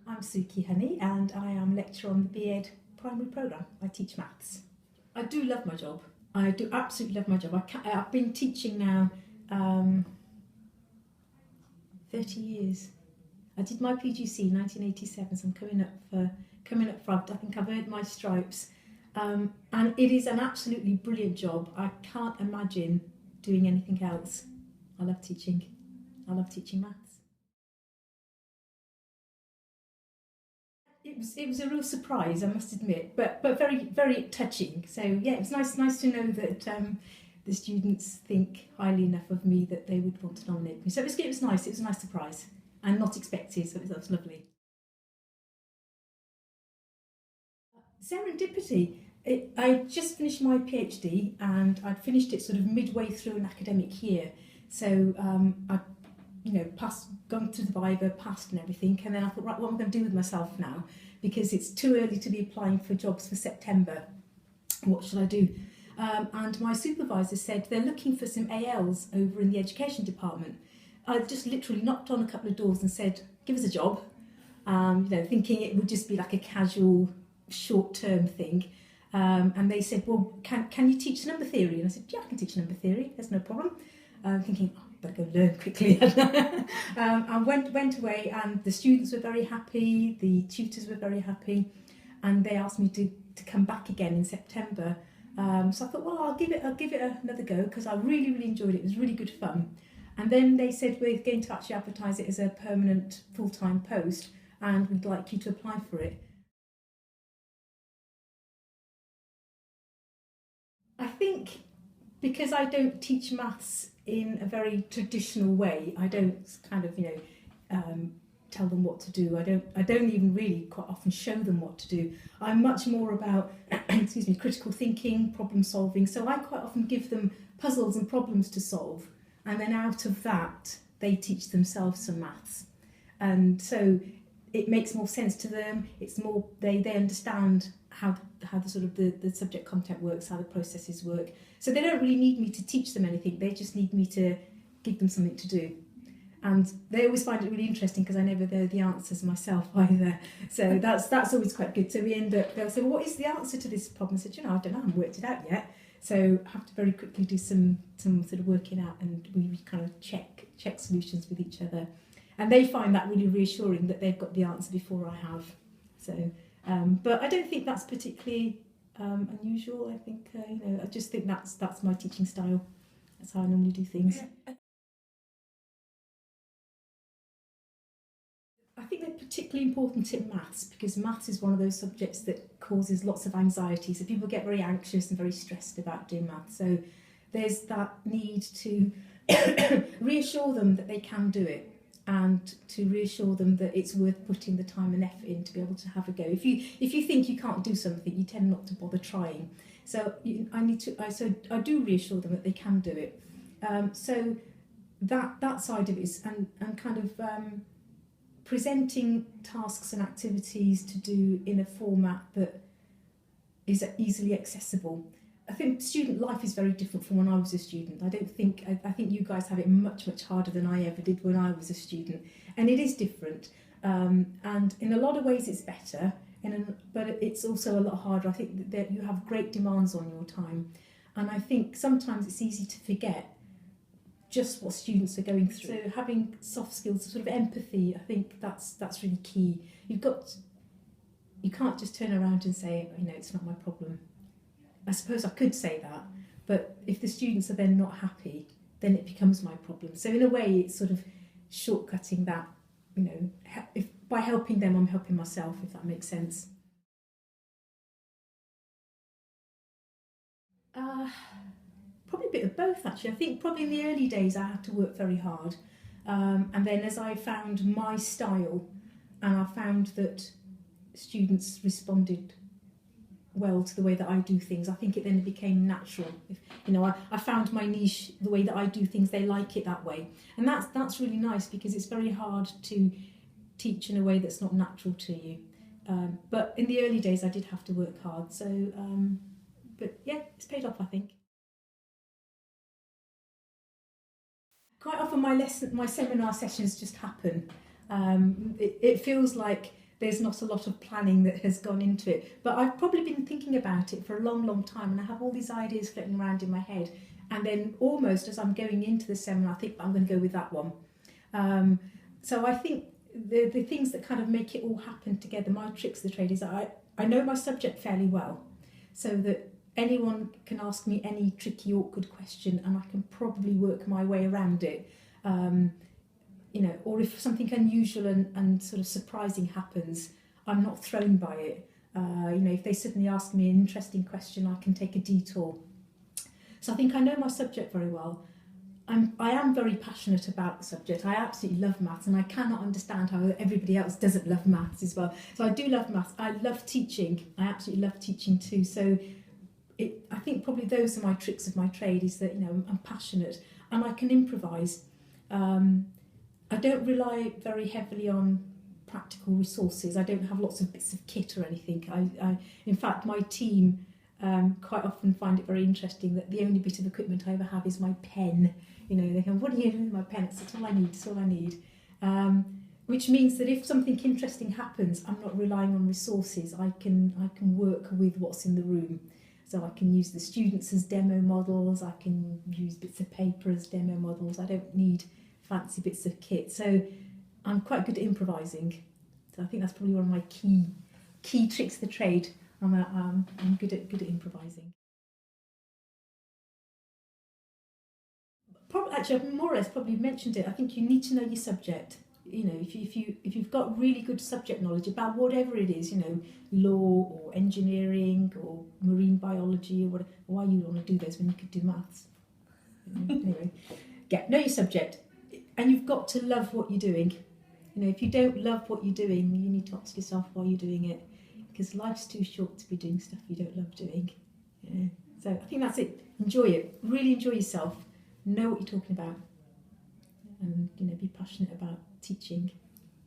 I'm Suki Honey and I am lecturer on the BEd primary programme. I teach maths. I do love my job. I do absolutely love my job. I've been teaching now 30 years. I did my PGC in 1987, so I'm coming up for I think I've earned my stripes. And it is an absolutely brilliant job. I can't imagine doing anything else. I love teaching. I love teaching maths. It was a real surprise, I must admit, but very very touching. So yeah, it was nice to know that the students think highly enough of me that they would want to nominate me. So it was nice. It was a nice surprise and not expected. So that was lovely. Serendipity. I just finished my PhD and I'd finished it sort of midway through an academic year. So I passed, gone through the Viva, passed and everything, and then I thought, right, what am I going to do with myself now? Because it's too early to be applying for jobs for September. What should I do? And my supervisor said they're looking for some ALs over in the education department. I just literally knocked on a couple of doors and said, give us a job, thinking it would just be like a casual, short-term thing. And they said, well, can you teach number theory? And I said, yeah, I can teach number theory, there's no problem. Thinking, oh, I better go learn quickly. I went away and the students were very happy, the tutors were very happy, and they asked me to come back again in September. So I thought, well, I'll give it another go because I really enjoyed it. It was really good fun. And then they said, we're going to actually advertise it as a permanent full-time post and we'd like you to apply for it. I think because I don't teach maths in a very traditional way, I don't kind of, tell them what to do. I don't even really quite often show them what to do. I'm much more about, critical thinking, problem solving. So I quite often give them puzzles and problems to solve. And then out of that, they teach themselves some maths. And so it makes more sense to them. It's more, they understand how the sort of the subject content works, how the processes work. So they don't really need me to teach them anything. They just need me to give them something to do. And they always find it really interesting because I never know the answers myself either. So that's always quite good. So we end up, they'll say, well, what is the answer to this problem? I said, I don't know, I haven't worked it out yet. So I have to very quickly do some sort of working out, and we kind of check solutions with each other. And they find that really reassuring that they've got the answer before I have. So, but I don't think that's particularly unusual. I think, I just think that's my teaching style. That's how I normally do things. Yeah. I think they're particularly important in maths because maths is one of those subjects that causes lots of anxiety. So people get very anxious and very stressed about doing maths. So there's that need to reassure them that they can do it, and to reassure them that it's worth putting the time and effort in to be able to have a go. If you think you can't do something, you tend not to bother trying. So I do reassure them that they can do it. So that side of it is and kind of presenting tasks and activities to do in a format that is easily accessible. I think student life is very different from when I was a student. I think you guys have it much harder than I ever did when I was a student, and it is different. And in a lot of ways it's better, but it's also a lot harder. I think that you have great demands on your time, and I think sometimes it's easy to forget just what students are going through. So having soft skills, sort of empathy, I think that's really key. You can't just turn around and say, it's not my problem. I suppose I could say that, but if the students are then not happy, then it becomes my problem. So in a way, it's sort of shortcutting that, if by helping them, I'm helping myself, if that makes sense. Probably a bit of both, actually. I think probably in the early days I had to work very hard. And then as I found my style and I found that students responded well to the way that I do things, I think it then became natural. I found my niche, the way that I do things, they like it that way. And that's really nice because it's very hard to teach in a way that's not natural to you. But in the early days I did have to work hard. So, but yeah, it's paid off, I think. Quite often my seminar sessions just happen. It feels like there's not a lot of planning that has gone into it. But I've probably been thinking about it for a long, long time, and I have all these ideas floating around in my head. And then almost as I'm going into the seminar, I think I'm going to go with that one. So I think the things that kind of make it all happen together, my tricks of the trade, is that I know my subject fairly well, so that anyone can ask me any tricky, awkward question, and I can probably work my way around it. You know, or if something unusual and sort of surprising happens, I'm not thrown by it. You know, if they suddenly ask me an interesting question, I can take a detour. So I think I know my subject very well. I am very passionate about the subject. I absolutely love maths, and I cannot understand how everybody else doesn't love maths as well. So I do love maths. I love teaching. I absolutely love teaching too. So I think probably those are my tricks of my trade, is that, you know, I'm passionate and I can improvise. I don't rely very heavily on practical resources. I don't have lots of bits of kit or anything. In fact, my team quite often find it very interesting that the only bit of equipment I ever have is my pen. You know, they go, "What are you doing with my pen?" It's all I need. It's all I need. Which means that if something interesting happens, I'm not relying on resources. I can work with what's in the room. So I can use the students as demo models. I can use bits of paper as demo models. I don't need fancy bits of kit. So I'm quite good at improvising. So I think that's probably one of my key tricks of the trade. I'm good at improvising. Actually, I've more or less probably mentioned it. I think you need to know your subject. You know, if you've got really good subject knowledge about whatever it is, you know, law or engineering or marine biology or whatever, why you want to do those when you could do maths? Anyway, know your subject, and you've got to love what you're doing. You know, if you don't love what you're doing, you need to ask yourself why you're doing it, because life's too short to be doing stuff you don't love doing. Yeah. So I think that's it. Enjoy it. Really enjoy yourself. Know what you're talking about, and, you know, be passionate about teaching.